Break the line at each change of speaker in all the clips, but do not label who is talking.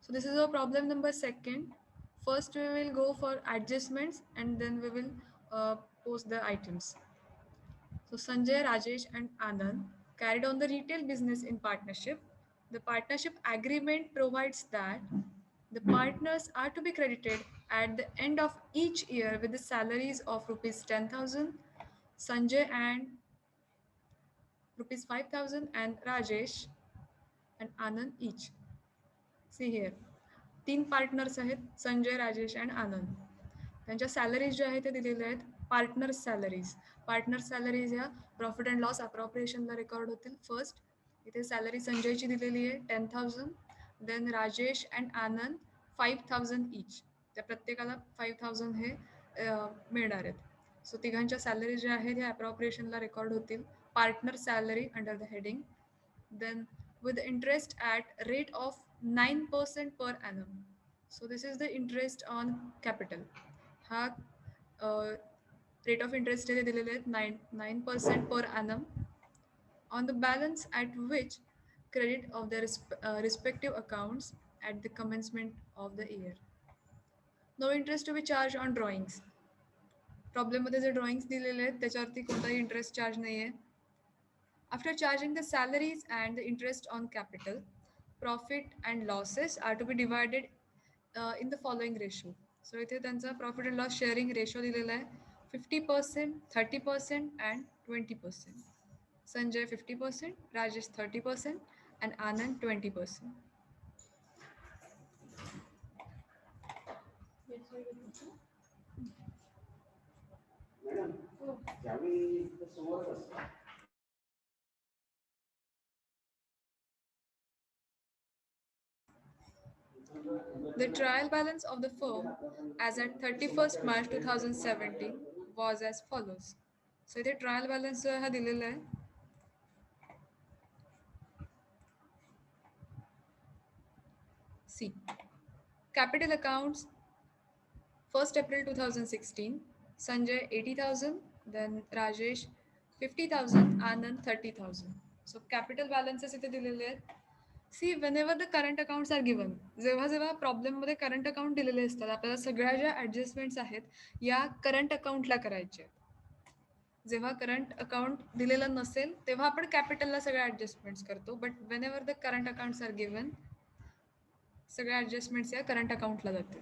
So this is our problem number second. First we will go for adjustments and then we will post the items. So Sanjay, Rajesh and Anand carried on the retail business in partnership. The partnership agreement provides that the partners are to be credited at the end of each year with the salaries of rupees 10,000, Sanjay and rupees 5,000 and Rajesh and Anand each. See here. तीन partners आहेत Sanjay Rajesh and आनंद. त्यांच्या salaries ज्या आहेत ते दिलेल्या आहेत partners salaries. Partners salaries ह्या profit and loss अप्रॉप्रिएशनला record होतील. फर्स्ट इथे सॅलरी संजयची दिलेली आहे 10,000. देन राजेश अँड आनंद 5,000 इच. त्या प्रत्येकाला 5,000 हे मिळणार आहेत. सो तिघांच्या सॅलरी ज्या आहेत ह्या अप्रॉप्रिएशनला रेकॉर्ड होतील. Partner salary under the heading. Then with interest at rate of 9% per annum. So this is the interest on capital. हा rate of interest आहे ते दिलेले आहेत 9% per annum on the balance at which credit of the respective accounts at the commencement of the year. No interest to be charged on drawings. प्रॉब्लेममध्ये जे drawings दिलेले आहेत त्याच्यावरती कोणताही इंटरेस्ट चार्ज नाही आहे. After charging the salaries and the interest on capital, profit and losses are to be divided in the following ratio. So इथे त्यांचा profit and loss sharing ratio दिलेला आहे 50%, 30% and 20%. Sanjay 50%, Rajesh 30% and Anand 20%. The trial balance of the firm as at 31st March 2017 was as follows. So इथे trial balance जो हा दिलेला आहे. C. Capital accounts 1st April 2016, Sanjay 80,000, then Rajesh 50,000, Anand 30,000. So capital balances इथे दिलेले आहेत. See whenever the current accounts are given, जेव्हा जेव्हा प्रॉब्लेममध्ये करंट अकाउंट दिलेले असतात आपल्याला सगळ्या ज्या ॲडजस्टमेंट्स आहेत या करंट अकाउंटला करायच्या आहेत. जेव्हा करंट अकाउंट दिलेलं नसेल तेव्हा आपण कॅपिटलला सगळ्या ॲडजस्टमेंट्स करतो. But whenever the current accounts are given, सगळ्या ॲडजस्टमेंट्स या करंट अकाउंटला जातील.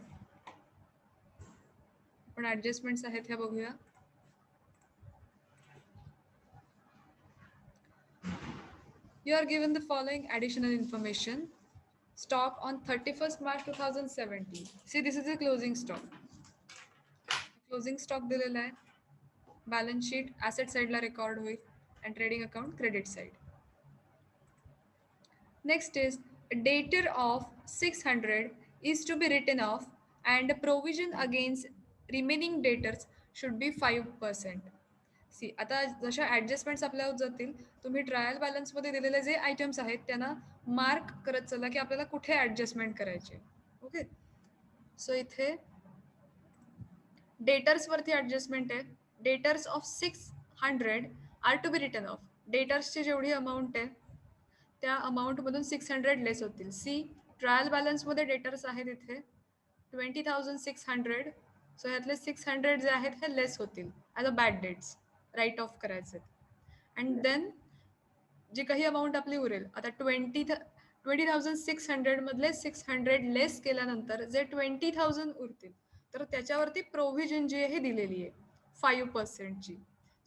पण ॲडजस्टमेंट्स आहेत ह्या बघूया. You are given the following additional information. Stock on 31st March 2017. See, this is a closing stock. Closing stock दिलेला आहे. बॅलन्स शीट ॲसेट साईडला रेकॉर्ड होईल and trading account credit side. Next is a debtor of 600 is to be written off and provision against remaining debtors should be 5%. C आता जशा ॲडजस्टमेंट्स आपल्या होत जातील तुम्ही ट्रायल बॅलन्समध्ये दिलेले जे आयटम्स आहेत त्यांना मार्क करत चला की आपल्याला कुठे ॲडजस्टमेंट करायचे. ओके. सो इथे डेटर्सवरती ॲडजस्टमेंट आहे. Debtors of 600 are to be return off. डेटर्सची जेवढी अमाऊंट आहे त्या अमाऊंटमधून 600 लेस होतील. सी ट्रायल बॅलन्समध्ये डेटर्स आहेत इथे 20,600. सो ह्यातले 600 जे आहेत हे लेस होतील as a bad debts write off करायचे. अँड देन जी काही अमाऊंट आपली उरेल आता 20,600 मधले 600 लेस केल्यानंतर जे 20,000 उरतील तर त्याच्यावरती प्रोव्हिजन जी आहे दिलेली आहे 5%ची.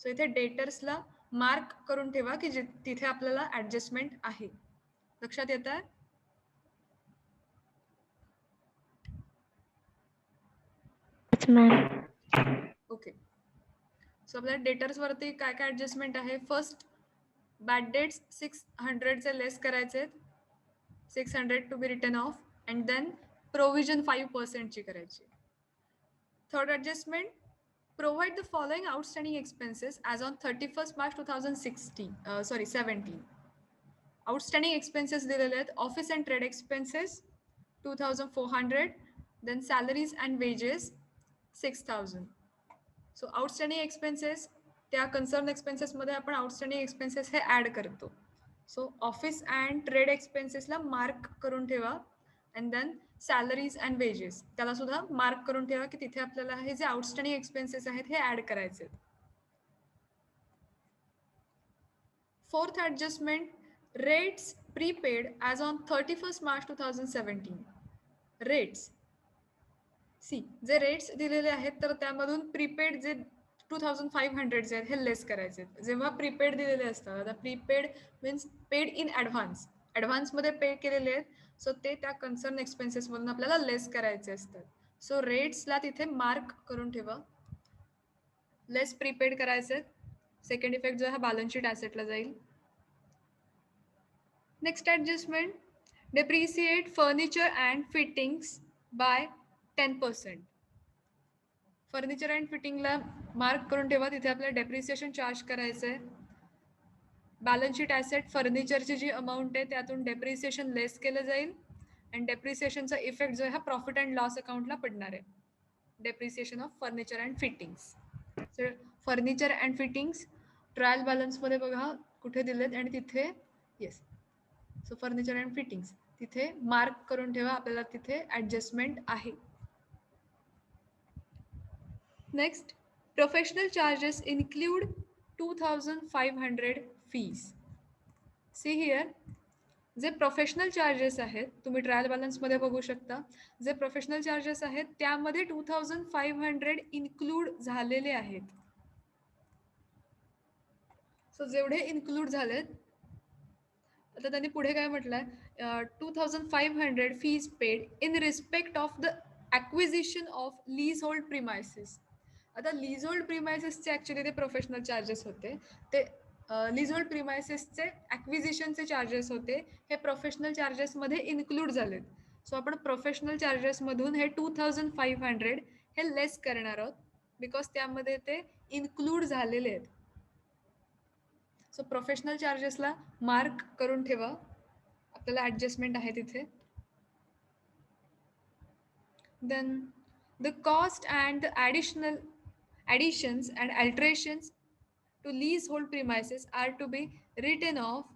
सो इथे डेटर्सला मार्क करून ठेवा की तिथे आपल्याला ॲडजस्टमेंट आहे. लक्षात येत आहे. ओके. सो आपल्या डेटर्सवरती काय काय ॲडजस्टमेंट आहे. फर्स्ट बॅड डेट्स 600चे लेस करायचे 600 to be return off and then provision 5%ची करायची. Third adjustment provide the following outstanding expenses as on 31st March 17. Outstanding expenses दिलेले आहेत. Office and trade expenses 2,400, then salaries and wages 6,000. So outstanding expenses त्या concern एक्सपेन्सेसमध्ये आपण outstanding expenses हे add करतो. So office and trade एक्सपेन्सेसला mark करून ठेवा and then salaries and wages त्याला सुद्धा मार्क करून ठेवा की तिथे आपल्याला हे जे आउटस्टँडिंग एक्सपेन्सेस आहेत हे ऍड करायचे आहेत. Fourth adjustment, rates prepaid as on 31st March 2017. Rates see जे रेट्स दिलेले आहेत तर त्यामधून प्रीपेड जे 2500 जे आहेत हे लेस करायचे आहेत. जेव्हा प्रीपेड दिलेले असतात, आता prepaid means paid in advance, ॲडव्हान्समध्ये पे केलेले आहेत, सो ते त्या कन्सर्न एक्सपेन्सेसमधून आपल्याला लेस करायचे असतात. सो रेट्सला तिथे मार्क करून ठेवा, लेस प्रीपेड करायचे आहेत. सेकंड इफेक्ट जो आहे बॅलन्स शीट ॲसेटला जाईल. Next adjustment, depreciate furniture and fittings by 10%. Furniture and फिटिंगला मार्क करून ठेवा, तिथे आपल्याला डेप्रिसिएशन चार्ज करायचं आहे. बॅलन्स शीट ॲसेट फर्निचरची जी अमाऊंट आहे त्यातून डेप्रिसिएशन लेस केलं जाईल अँड डेप्रिसिएशनचा इफेक्ट जो आहे हा प्रॉफिट अँड लॉस अकाउंटला पडणार आहे. Depreciation of furniture and fittings. So furniture and fittings trial बॅलन्समध्ये बघा कुठे दिलेत आणि तिथे yes, so furniture and fittings तिथे मार्क करून ठेवा, आपल्याला तिथे ॲडजस्टमेंट आहे. Next, professional charges include 2500 fees. See here, जे प्रोफेशनल चार्जेस आहेत तुम्ही ट्रायल बॅलन्समध्ये बघू शकता, जे प्रोफेशनल चार्जेस आहेत त्यामध्ये 2500 इन्क्लूड झालेले आहेत. सो जेवढे इन्क्लूड झालेत, आता त्यांनी पुढे काय म्हटलंय, 2500 fees paid in respect of the acquisition of lease hold premises. आता लीज होल्ड प्रिमायसेसचे ॲक्च्युली ते प्रोफेशनल चार्जेस होते, ते लीज होल्ड प्रिमायसेसचे ॲक्विजिशनचे चार्जेस होते, हे प्रोफेशनल चार्जेसमध्ये इन्क्लूड झालेत. सो आपण प्रोफेशनल चार्जेसमधून हे 2500 हे लेस करणार आहोत बिकॉज त्यामध्ये ते इन्क्लूड झालेले आहेत. सो प्रोफेशनल चार्जेसला मार्क करून ठेवा, आपल्याला ॲडजस्टमेंट आहे तिथे. Then the cost and the additions and alterations to leasehold premises are to be written off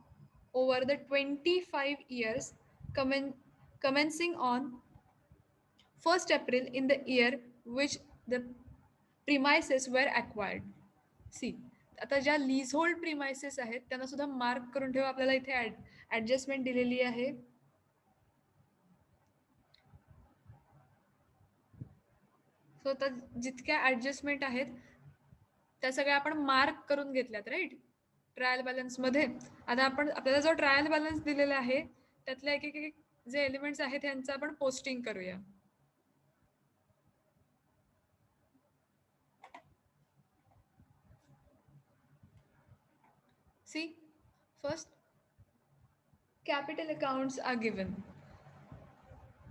over the 25 years commencing on 1st April in the year which the premises were acquired. See, आता ज्या lease hold premises आहेत त्यांना सुद्धा mark करून ठेवा, आपल्याला इथे adjustment दिलेली आहे. सो आता जितक्या ॲडजस्टमेंट आहेत त्या सगळ्या आपण मार्क करून घेतल्यात, राईट, ट्रायल बॅलन्समध्ये. आता आपण आपल्याला जो ट्रायल बॅलन्स दिलेला आहे त्यातल्या एक एक जे एलिमेंट्स आहेत त्यांचं आपण पोस्टिंग करूया. See, first capital accounts are given.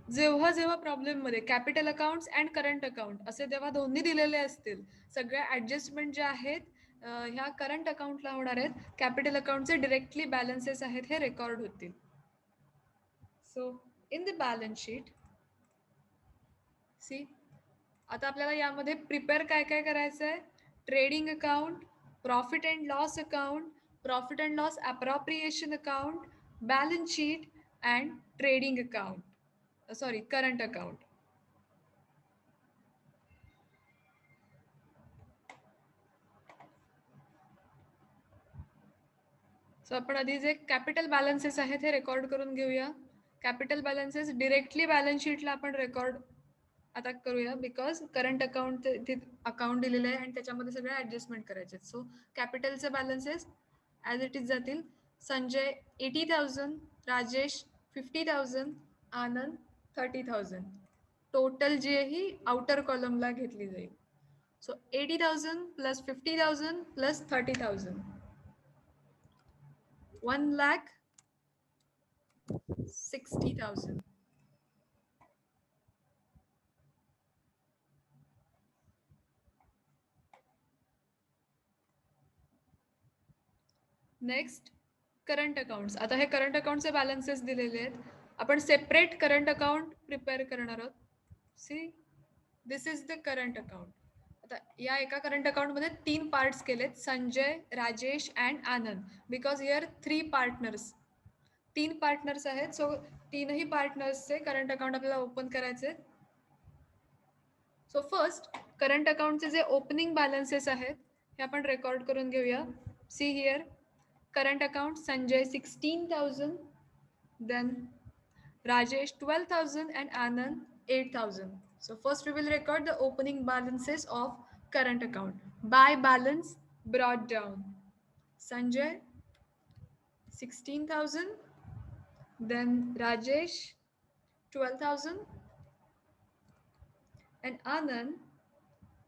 जेव्हा जेव्हा प्रॉब्लेममध्ये capital accounts and current account असे जेव्हा दोन्ही दिलेले असतील, सगळ्या ॲडजस्टमेंट ज्या आहेत ह्या करंट अकाउंटला होणार आहेत. कॅपिटल अकाउंटचे डिरेक्टली बॅलन्सेस आहेत हे रेकॉर्ड होतील. So in the balance sheet, see, आता आपल्याला यामध्ये प्रिपेअर काय काय करायचं आहे, trading account, profit and loss account, profit and loss appropriation account, balance sheet and trading account, sorry current account. So आपण आधी जे कॅपिटल बॅलन्सेस आहेत हे रेकॉर्ड करून घेऊया. कॅपिटल बॅलन्सेस डिरेक्टली बॅलन्स शीटला आपण रेकॉर्ड आता करूया बिकॉज करंट अकाउंट अकाउंट दिलेलं आहे आणि त्याच्यामध्ये सगळ्या ॲडजस्टमेंट करायचे आहेत. सो कॅपिटलचे बॅलन्सेस ॲज इट इज जातील. संजय 80,000, राजेश 50,000, आनंद 30,000. टोटल जी आहे ही आउटर कॉलमला घेतली जाईल. So 80,000 plus 50,000 plus 30,000, 1,60,000. Next current accounts. आता हे करंट अकाउंटचे बॅलन्सेस दिलेले आहेत, आपण सेपरेट करंट अकाउंट प्रिपेअर करणार आहोत. See, this is the current account. आता या एका करंट अकाउंटमध्ये 3 पार्ट्स केलेत, Sanjay, Rajesh and Anand, because here 3 partners. 3 partners आहेत. सो तीनही पार्टनर्सचे करंट अकाउंट आपल्याला ओपन करायचे. सो फर्स्ट करंट अकाउंटचे जे ओपनिंग बॅलन्सेस आहेत हे आपण रेकॉर्ड करून घेऊया. See here current account Sanjay 16,000, then Rajesh 12,000 and Anand 8,000. So first we will record the opening balances of current account. By balance brought down. Sanjay 16,000, then Rajesh 12,000 and Anand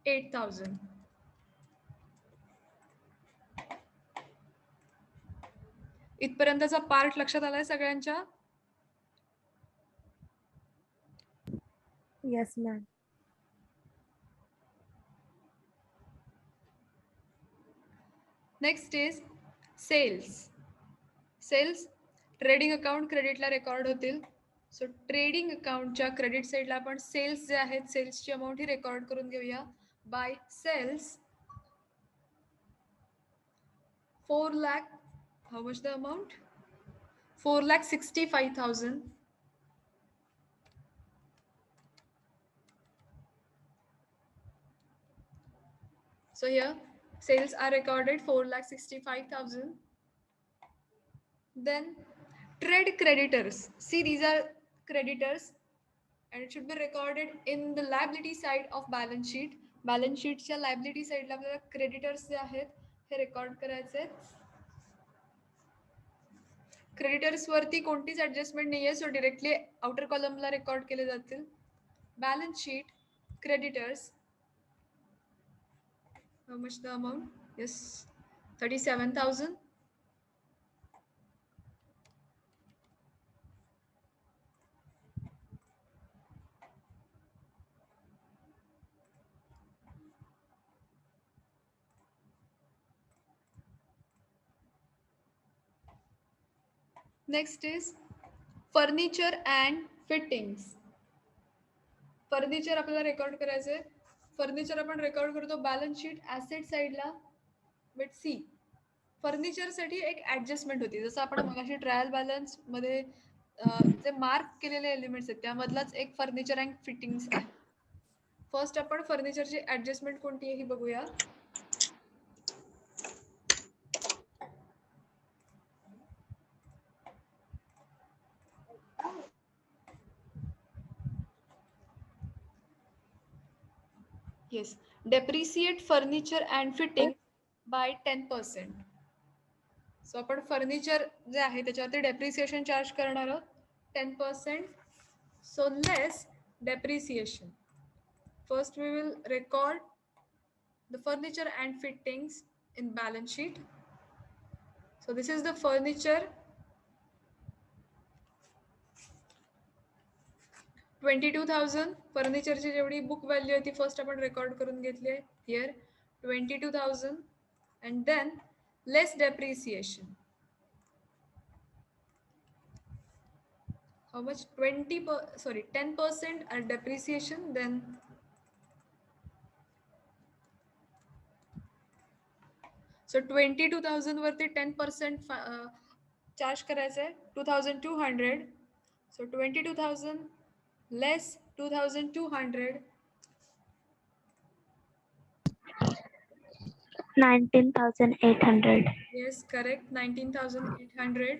8,000. इथपर्यंतचा part लक्षात आलाय सगळ्यांच्या?
Yes, ma'am.
Next is sales. Sales trading account क्रेडिटला record होतील. So trading अकाउंटच्या credit साईडला आपण cells जे आहेत सेल्सची अमाऊंट ही रेकॉर्ड करून घेऊया. Bye cells 4 lakh. How much the amount? 4,65,000. So here sales are recorded 4,65,000. Then trade creditors. See, these are creditors and it should be recorded in the liability side of balance sheet. Balance sheetच्या liability साईडला आपल्याला creditors जे आहेत हे record करायचे. Creditors वरती कोणतीच adjustment नाहीये, so directly outer कॉलमला record केले जातील. Balance sheet creditors. How much the amount? Yes, 37,000. Next is furniture and fittings. Furniture आपल्याला रेकॉर्ड करायचंय. फर्निचर आपण रेकॉर्ड करतो बॅलन्स शीट ऍसेट साईडला. बट सी फर्निचरसाठी एक ऍडजस्टमेंट होती. जसं आपण मगाशी ट्रायल बॅलन्स मध्ये जे मार्क केलेले एलिमेंट्स आहेत त्यामधलाच एक फर्निचर अँड फिटिंग्स आहे. फर्स्ट आपण फर्निचरची ऍडजस्टमेंट कोणती आहे ही बघूया. Yes, depreciate furniture and fitting by 10%. So आपण फर्निचर जे आहे त्याच्यावरती डेप्रिसिएशन चार्ज करणार आहोत 10%. So less depreciation. First we will record the furniture and fittings in balance sheet. So this is the furniture 22,000. फर्निचरची जेवढी बुक व्हॅल्यू आहे ती फर्स्ट आपण रेकॉर्ड करून घेतली आहे. Here 22,000 and than less depreciation. How much? 10% at depreciation. Then so 22,000 वरती 10% charge करायचं आहे 2,200. So 22,000 less 2,200.
19,800.
Yes, correct. 19,800.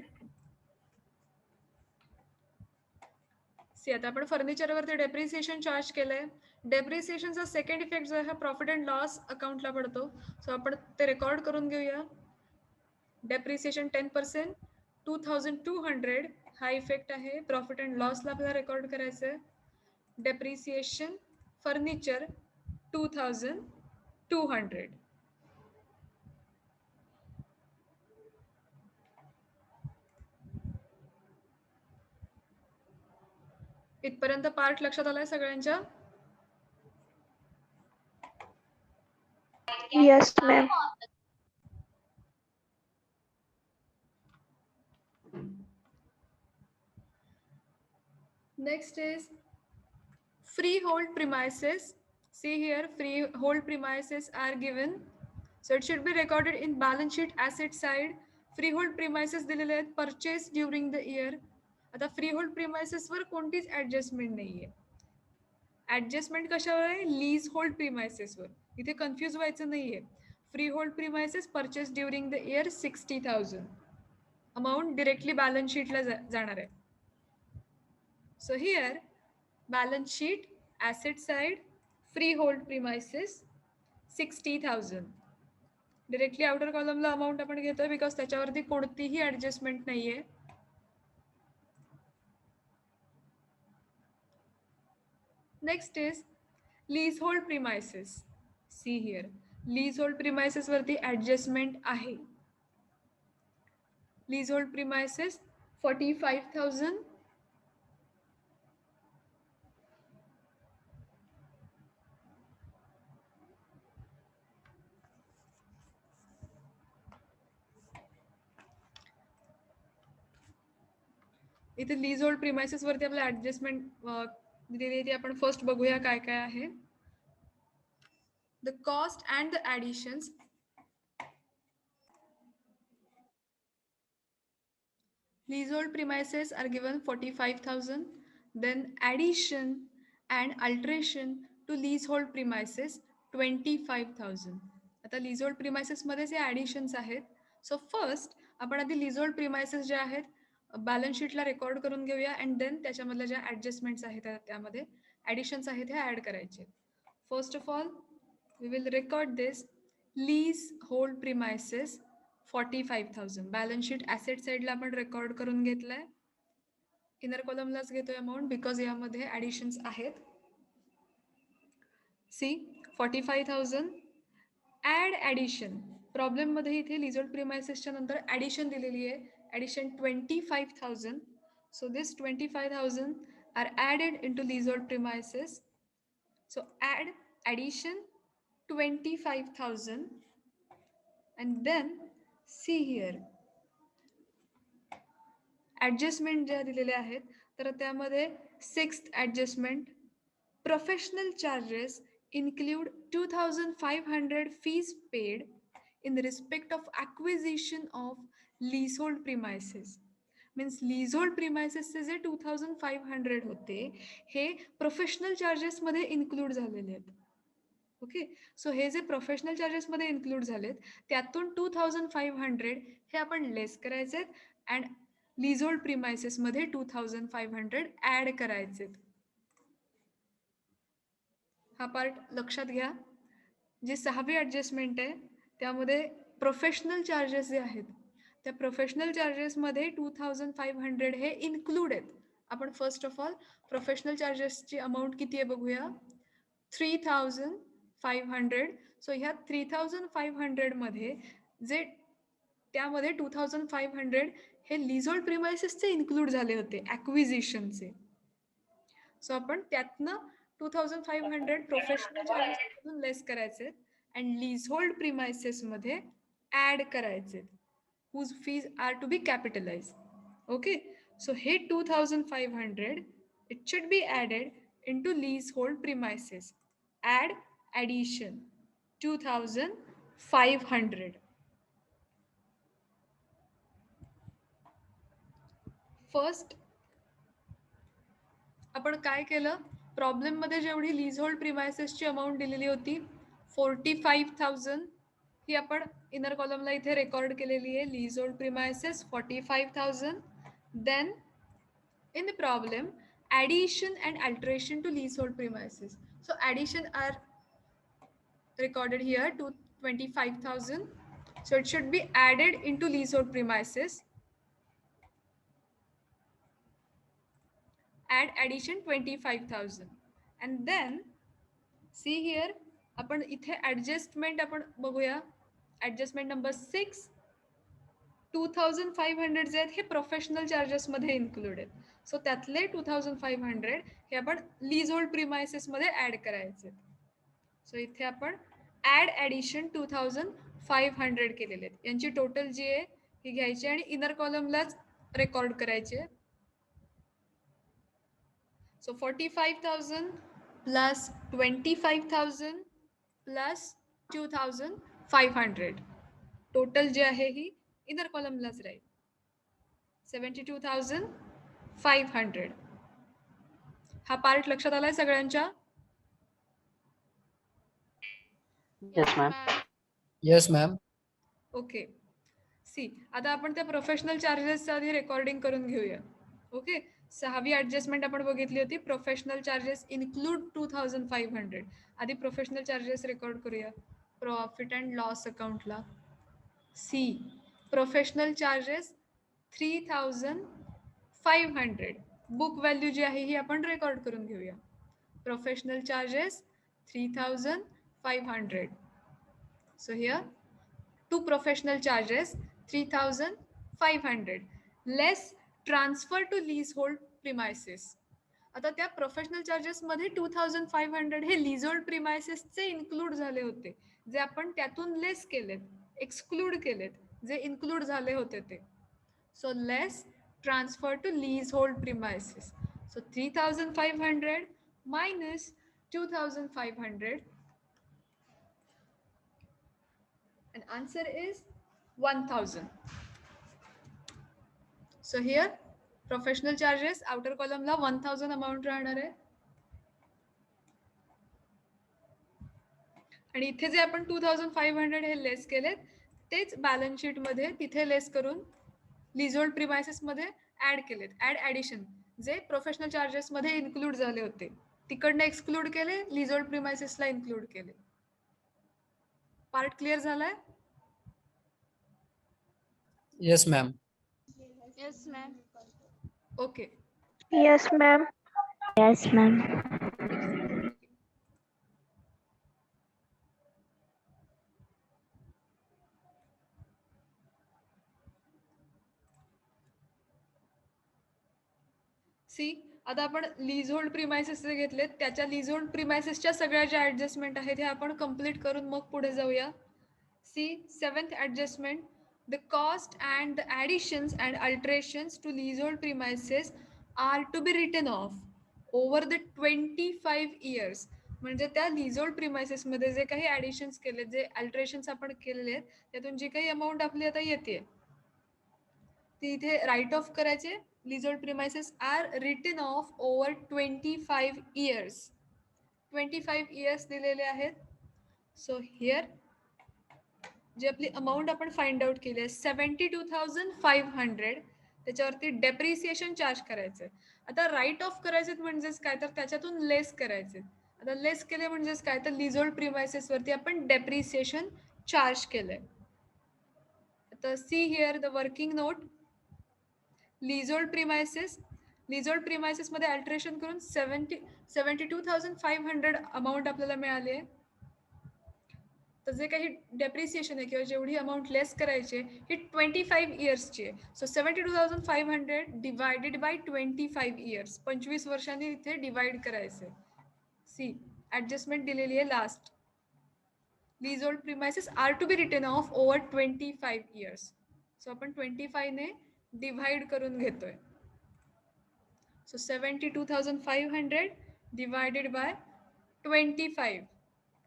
C आता आपण फर्निचरवरती डेप्रिसिएशन चार्ज केलंय. डेप्रिसिएशनचा सेकंड इफेक्ट जो आहे हा प्रॉफिट अँड लॉस अकाउंटला पडतो. सो आपण ते रेकॉर्ड करून घेऊया. डेप्रिसिएशन 10%, 2,200 हा इफेक्ट आहे. प्रॉफिट अँड लॉसला आपल्याला रेकॉर्ड करायचं आहे. Depreciation furniture 2,200. इथपर्यंत पार्ट लक्षात आलाय सगळ्यांच्या?
Yes, ma'am.
Next is freehold premises. See here, freehold premises are given. So it should be recorded in balance sheet asset side. Freehold premises दिलेले आहेत, purchase during the year. आता freehold प्रिमायसेसवर कोणतीच adjustment नाही आहे. Adjustment कशावर आहे? Leasehold प्रिमायसेसवर. इथे कन्फ्यूज व्हायचं नाही आहे. Freehold premises purchase during the year 60,000. Amount directly balance शीटला जाणार आहे. So here balance sheet, asset side, freehold premises 60,000. Directly outer कॉलमला अमाऊंट आपण घेतोय बिकॉज त्याच्यावरती कोणतीही ॲडजस्टमेंट नाही आहे. Next is leasehold premises. See here, leasehold premises वरती ॲडजस्टमेंट आहे. Leasehold premises 45,000. इथे लीज होल्ड प्रिमायसेस वरती आपल्या ॲडजस्टमेंट दिलेली आहे ती आपण फर्स्ट बघूया काय काय आहे. The cost and the additions. Leasehold premises are given 45,000. Then addition and alteration to leasehold premises 25,000. आता leasehold premises मध्ये जे ॲडिशन्स आहेत. सो फर्स्ट आपण आधी leasehold premises जे आहेत बॅलन्स शीटला रेकॉर्ड करून घेऊया अँड देन त्याच्यामधल्या ज्या ॲडजस्टमेंट्स आहेत त्यामध्ये ॲडिशन्स आहेत हे ॲड करायचे. First of all we will record this leasehold premises 45,000. Balance sheet asset साईडला आपण रेकॉर्ड करून घेतलाय. इनर कॉलमलाच घेतोय अमाऊंट बिकॉज यामध्ये ॲडिशन्स आहेत. सी 45,000. Add addition. प्रॉब्लेममध्ये इथे लिजोल्ड प्रिमायसेसच्या नंतर ॲडिशन दिलेली आहे. Addition 25,000. So this 25,000 are added in to leasehold premises. So add addition 25,000 and then see here adjustment ज्या दिलेल्या आहेत तर त्यामध्ये sixth adjustment, professional charges include 2,500 fees paid in respect of acquisition of leasehold premises. Means leasehold प्रिमायसेसचे जे 2,500 होते हे professional चार्जेसमध्ये include झालेले आहेत. ओके, सो हे जे प्रोफेशनल चार्जेसमध्ये इन्क्लूड झालेत त्यातून 2,500 हे आपण लेस करायचे आहेत अँड लीजहोल्ड प्रिमायसेसमध्ये 2,500 ॲड करायचे. हा पार्ट लक्षात घ्या. जी 6वी ॲडजस्टमेंट आहे त्यामध्ये प्रोफेशनल चार्जेस जे आहेत त्या प्रोफेशनल चार्जेसमध्ये 2,500 हे इन्क्लूड आहेत. आपण फर्स्ट ऑफ ऑल प्रोफेशनल चार्जेसची अमाऊंट किती आहे बघूया. 3,500. सो ह्या 3,500 मध्ये जे त्यामध्ये 2,500 हे लीजहोल्ड प्रिमायसेसचे इन्क्लूड झाले होते ॲक्विजिशनचे. सो आपण त्यातनं 2,500 प्रोफेशनल चार्जेसमधून लेस करायचे अँड लीजहोल्ड प्रिमायसेसमध्ये ॲड करायचे whose fees are to be capitalise. Okay, so हे 2,500 it should be added in to leasehold premises. Add addition 2,500. First आपण काय केलं, प्रॉब्लेममध्ये जेवढी लीजहोल्ड प्रिमायसेसची अमाऊंट दिलेली होती 45,000 ही आपण इनर कॉलमला इथे रेकॉर्ड केलेली आहे. Leasehold premises 45,000. Then in the problem addition and alteration to leasehold premises. So addition are recorded here to 25,000. So it should be added into leasehold premises. Add addition 25,000 and then see here आपण इथे adjustment आपण बघूया. Adjustment number 6. 2,500 जे आहेत हे professional चार्जेसमध्ये include आहेत. So त्यातले 2,500 हे आपण लीजहोल्ड प्रिमायसेसमध्ये ॲड करायचे. सो इथे आपण ॲड ॲडिशन 2,500 केलेले आहेत. यांची टोटल जी आहे ही घ्यायची आणि इनर कॉलमलाच रेकॉर्ड करायचे. सो 45,000 प्लस 25,000 प्लस 2,500 टोटल जे आहे ही इनर कॉलमलाच राहील 72,500. हा पार्ट लक्षात आलाय सगळ्यांच्या?
Yes, ma'am.
Yes, ma'am.
Okay. C आता आपण त्या प्रोफेशनल चार्जेस आधी रेकॉर्डिंग करून घेऊया. ओके, 6वी ऍडजस्टमेंट आपण बघितली होती. Professional charges include 2,500. आधी प्रोफेशनल चार्जेस रेकॉर्ड करूया प्रॉफिट अँड लॉस अकाउंटला. See professional charges 3,500. Book value जी आहे ही आपण रेकॉर्ड करून घेऊया. Professional charges 3,500. So here 2 professional charges 3,500 less transfer to leasehold premises. आता त्या प्रोफेशनल चार्जेस मध्ये 2,500 हे लिझोल्ड प्रिमायसेसचे इन्क्लूड झाले होते, जे आपण त्यातून लेस केलेत, एक्सक्लूड केलेत, जे इन्क्लूड झाले होते ते. So less transfer to leasehold premises. So 3,500 minus 2,500 and answer is 1,000. So here professional charges outer column ला 1,000 amount राहणार आहे आणि इथे जे आपण 2,500 हे लेस केलेत तेच बॅलन्स शीट मध्ये तिथे लेस करून लिझोल्ड प्रिमायसेस मध्ये ऍड केलेत. ऍडिशन जे प्रोफेशनल चार्जेस मध्ये इन्क्लूड झाले होते तिकडनं एक्सक्लूड केले, लिझोल्ड प्रिमायसेसला इन्क्लूड केले. पार्ट क्लिअर झालाय?
Yes, ma'am.
Yes, ma'am.
Okay.
Yes, ma'am. Yes, ma'am. सी आता आपण लीजहोल्ड प्रिमायसेस जे घेतलेत त्याच्या लीजहोल्ड प्रिमायसेसच्या सगळ्या ज्या ऍडजस्टमेंट आहेत हे आपण कंप्लीट करून मग पुढे जाऊया. See 7th adjustment the cost and the additions and alterations to leasehold premises are to be written off over the 25 years. म्हणजे त्या लीजहोल्ड प्रिमायसेसमध्ये जे काही ॲडिशन्स केले, जे अल्टरेशन्स आपण केलेले आहेत त्यातून जी काही अमाऊंट आपली आता येते ती इथे राईट ऑफ करायचे. Leasehold premises are written off over 25 years. 25 years दिलेले आहेत. सो हिअर जी आपली अमाऊंट आपण फाइंड आउट केली आहे 72,500 त्याच्यावरती डेप्रिसिएशन चार्ज करायचं. आता राईट ऑफ करायचे म्हणजेच काय तर त्याच्यातून लेस करायचे. आता लेस केले म्हणजेच काय तर लिझोल्ड प्रिमायसेस वरती आपण डेप्रिसिएशन चार्ज केलंय. आता see here the working note leasehold premises मध्ये अल्टरेशन करून 72,500 अमाऊंट आपल्याला मिळाली आहे. तर जे काही डेप्रिसिएशन आहे किंवा जेवढी अमाऊंट लेस करायची ही 25 इयर्सची आहे. सो 72,500 डिवायडेड बाय 25 इयर्स, 25 वर्षांनी इथे डिवाइड करायचे. सी ऍडजस्टमेंट दिलेली आहे last. Leasehold premises are to be written off over 25 years. So आपण 25 ने डिवाइड करून घेतोय. So 72,500 divided by 25.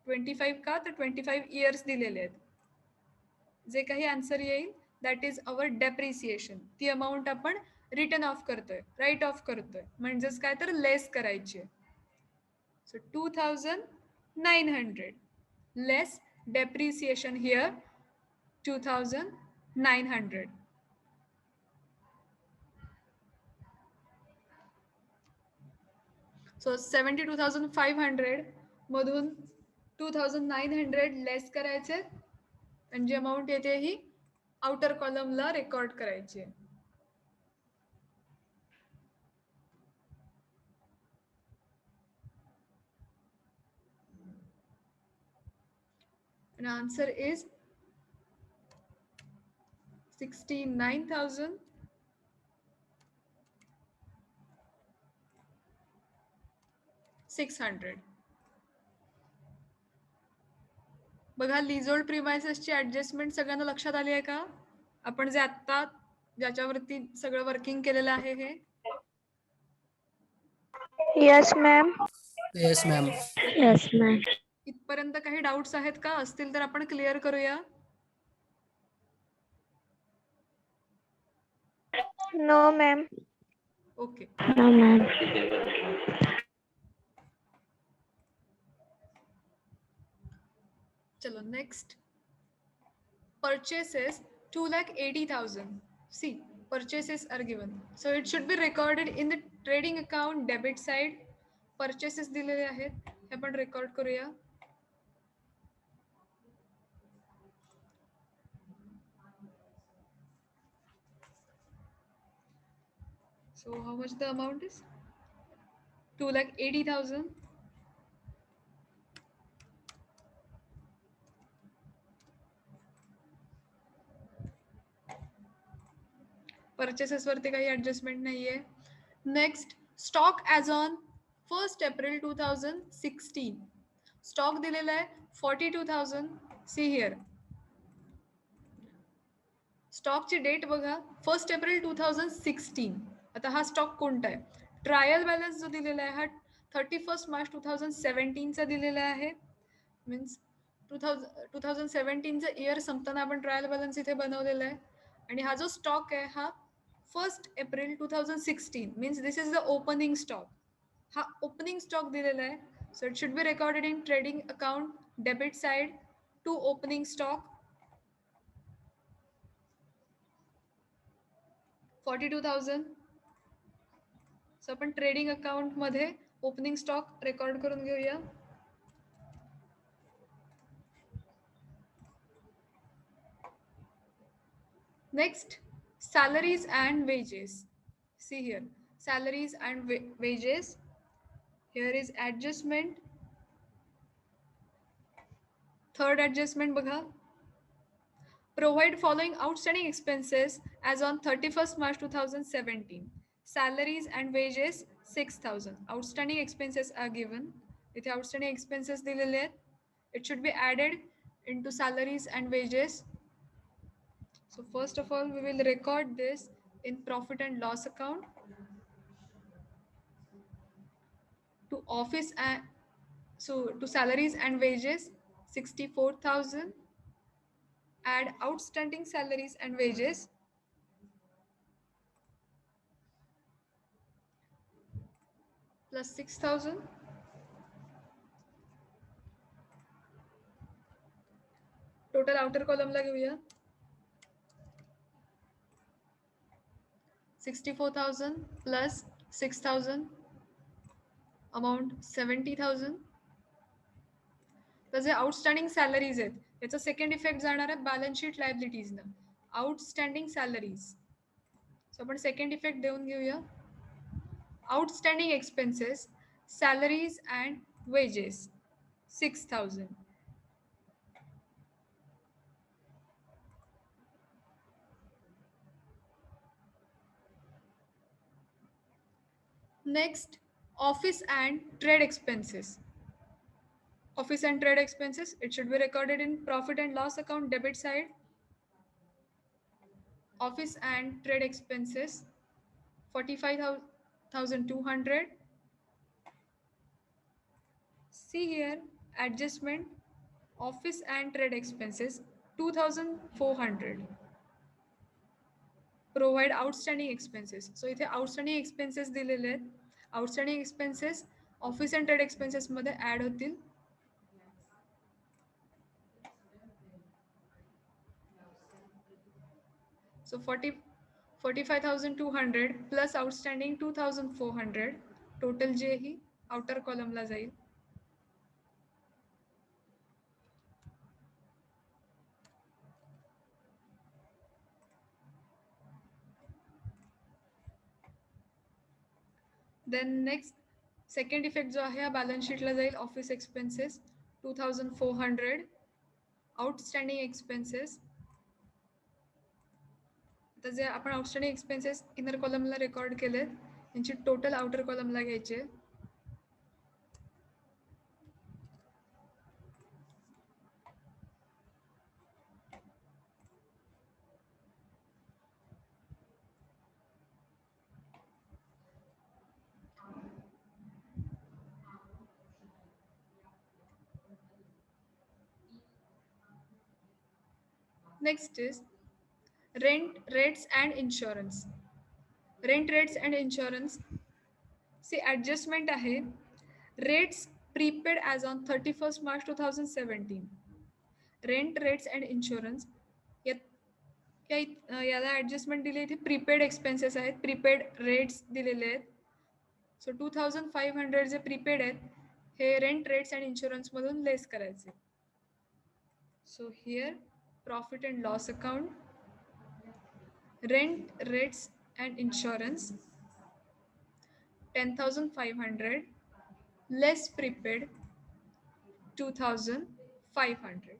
25 का तर 25 इयर्स दिलेले आहेत. जे काही आन्सर येईल दॅट इज अवर डेप्रिसिएशन. ती अमाऊंट आपण रिटर्न ऑफ करतोय, राईट ऑफ करतोय, म्हणजेच काय तर लेस करायची आहे. So 2,900 less depreciation here 2,900. So 72,500 मधून 2,900 लेस करायचे आणि जी अमाऊंट येते ही आउटर कॉलमला रेकॉर्ड करायची आहे. And answer is 69,600. बघा लीजोल्ड प्रिमायसेसची ऍडजस्टमेंट सगळ्यांना लक्षात आली आहे का? आपण जे आता ज्याच्यावरती सगळं वर्किंग केलेलं आहे हे. Yes, ma'am.
Yes, ma'am.
Yes, ma'am.
इथपर्यंत काही डाऊट्स आहेत का? असतील तर आपण क्लिअर करूया.
No, ma'am.
Okay.
No, ma'am.
Chalo, next. Purchases 2,80,000. See, purchases are given. So it should be recorded in the trading account debit side. Purchases दिलेले आहेत हे आपण रेकॉर्ड करूया. So how much the amount is? 2,80,000. Purchases वरती काही adjustment नाहीये. Next, stock as on 1st April 2016. Stock दिलेला आहे 42,000. See here. स्टॉकची डेट बघा 1st एप्रिल 2016. आता हा स्टॉक कोणता आहे? ट्रायल बॅलन्स जो दिलेला आहे हा 31 मार्च 2017चा दिलेला आहे. मीन्स 2017चा इयर संपताना आपण ट्रायल बॅलन्स इथे बनवलेला आहे. आणि हा जो स्टॉक आहे हा 1st April 2016 means this is the opening stock. हा ओपनिंग स्टॉक दिलेला आहे. So it should be recorded in trading account debit side to opening stock 42,000. So आपण ट्रेडिंग अकाउंट मध्ये ओपनिंग स्टॉक रेकॉर्ड करून घेऊया. Next, salaries and wages. See here, salaries and wages. Here is adjustment. Third adjustment बघा. Provide following outstanding expenses as on 31st March 2017. Salaries and wages 6,000. Outstanding expenses are given. इथे outstanding expenses दिलेले आहेत. It should be added into salaries and wages. So first of all, we will record this in profit and loss account. To office and to salaries and wages 64,000. Add outstanding salaries and wages plus 6,000. Total outer column ला घेऊया. 64,000 plus 6,000 amount 70,000. तर जे outstanding salaries आहेत याचा second effect जाणार आहे balance sheet लायबिलिटीजना. Outstanding salaries. So आपण सेकंड इफेक्ट देऊन घेऊया. Outstanding expenses salaries and wages 6,000. Next, office and trade expenses. Office and trade expenses, it should be recorded in profit and loss account debit side. Office and trade expenses 45,200. See here, adjustment, office and trade expenses 2,400. Provide outstanding expenses. So इथे outstanding expenses दिलेले आहेत. Outstanding expenses office and trade expenses मध्ये add होतील. So 45,200 plus outstanding 2,400. Total जे ही outer column ला जाईल. Then next, second effect जो आहे हा balance sheet ला जाईल. Office expenses 2,400. Outstanding expenses. आता जे आपण आउटस्टँडिंग एक्सपेन्सेस इनर कॉलमला रेकॉर्ड केलेत यांची टोटल आउटर कॉलमला घ्यायचे. Next is rent, rates and insurance.
Rent rates and insurance. See adjustment आहे rates prepaid as on 31 March 2017. Rent rates and insurance याला adjustment दिली इथे प्रीपेड एक्सपेन्सेस आहेत, प्रीपेड रेट्स दिलेले आहेत. सो 2500 जे प्रीपेड आहेत हे रेंट रेट्स अँड इन्शुरन्समधून लेस करायचे. So here profit and loss account, rent rates and insurance 10,500 less prepaid 2,500.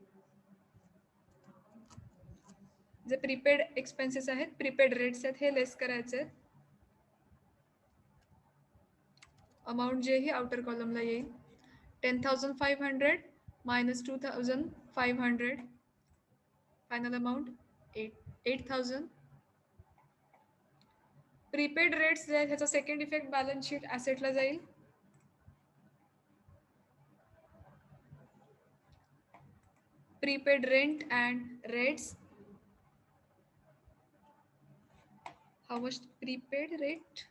जे प्रीपेड एक्सपेन्सेस आहेत, प्रीपेड रेट्स आहेत हे लेस करायचे आहेत. अमाऊंट जे ही आउटर कॉलमला येईल 10,500 minus 2,500, final amount 8,000. Prepaid rates जे आहेत ह्याचा सेकंड इफेक्ट बॅलन्स शीट ॲसेटला जाईल. Prepaid rent and rates, how much prepaid rate?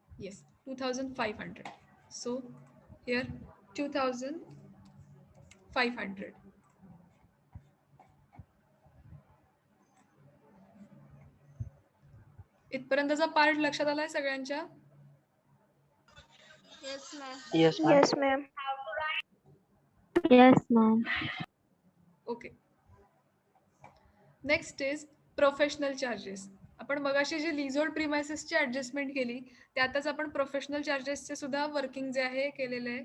Yes, 2,500. So here 2,500. इथपर्यंतचा पार्ट लक्षात आलाय सगळ्यांच्या?
Yes, ma'am.
Yes, ma'am.
Yes, ma'am.
Yes, ma'am.
Okay. Next is professional charges. आपण मगाशी जी लिझोल्ड प्रिमायसेसची ॲडजस्टमेंट केली त्यातच आपण प्रोफेशनल चार्जेसचे सुद्धा वर्किंग जे आहे केलेलं आहे.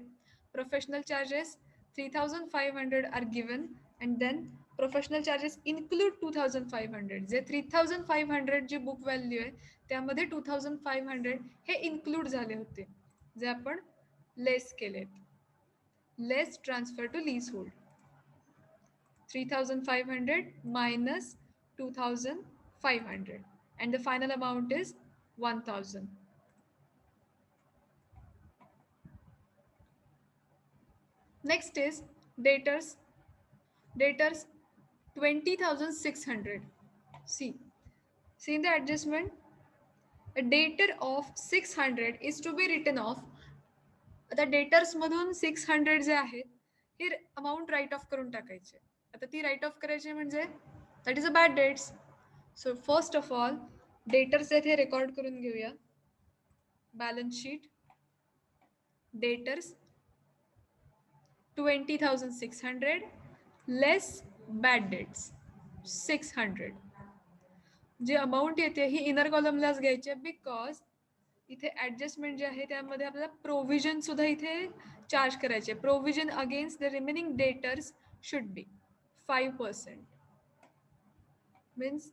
Professional charges 3,500 are given and then professional charges include 2,500. जे 3,500 जी बुक व्हॅल्यू आहे त्यामध्ये 2,500 हे इन्क्लूड झाले होते जे आपण लेस केलेत. Less transfer to leasehold 3,500 minus 2,500 and the final amount is 1,000. Next is debtors. Debtors 20,600. See in the adjustment a debtor of 600 is to be written off. आता debtors मधून 600 जे आहेत हे अमाऊंट राईट ऑफ करून टाकायचे. आता ती right off करायची म्हणजे that is a bad debts. So first of all debtors आहेत हे रेकॉर्ड करून घेऊया. Balance sheet debtors 20,600 less bad debts 600. जी अमाऊंट येते ही इनर कॉलमलाच घ्यायची आहे बिकॉज इथे ॲडजस्टमेंट जे आहे त्यामध्ये आपल्याला प्रोव्हिजन सुद्धा इथे चार्ज करायचे. Provision against the remaining debtors should be 5%. Means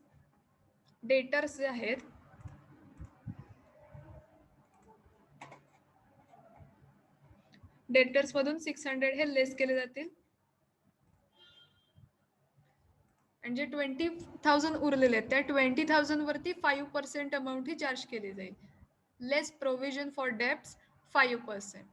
debtors जे आहेत डेटर्स मधून 600 हे लेस केले जातील आणि जे 20,000 उरलेले आहेत त्या 20,000 वरती 5% अमाऊंट ही चार्ज केली जाईल. लेस प्रोव्हिजन फॉर डेप्ट्स 5%.